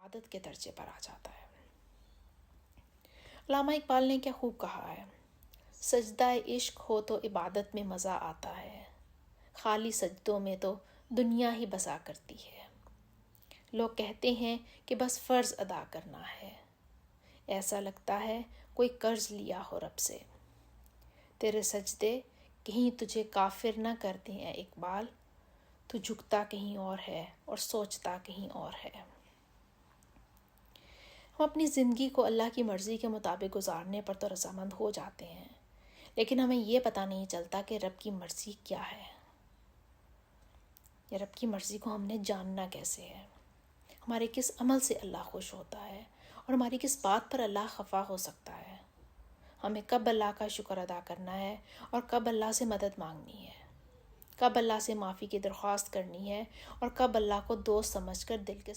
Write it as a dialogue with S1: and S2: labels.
S1: عبادت کے درجے پر آ جاتا ہے۔ علامہ اقبال نے کیا خوب کہا ہے، سجدہ عشق ہو تو عبادت میں مزہ آتا ہے، خالی سجدوں میں تو دنیا ہی بسا کرتی ہے۔ لوگ کہتے ہیں کہ بس فرض ادا کرنا ہے، ایسا لگتا ہے کوئی قرض لیا ہو رب سے۔ تیرے سجدے کہیں تجھے کافر نہ کر دیں اے اقبال، تو جھکتا کہیں اور ہے اور سوچتا کہیں اور ہے۔ ہم اپنی زندگی کو اللہ کی مرضی کے مطابق گزارنے پر تو رضامند ہو جاتے ہیں، لیکن ہمیں یہ پتہ نہیں چلتا کہ رب کی مرضی کیا ہے، یا رب کی مرضی کو ہم نے جاننا کیسے ہے، ہمارے کس عمل سے اللہ خوش ہوتا ہے اور ہماری کس بات پر اللہ خفا ہو سکتا ہے، ہمیں کب اللہ کا شکر ادا کرنا ہے اور کب اللہ سے مدد مانگنی ہے، کب اللہ سے معافی کی درخواست کرنی ہے اور کب اللہ کو دوست سمجھ کر دل کے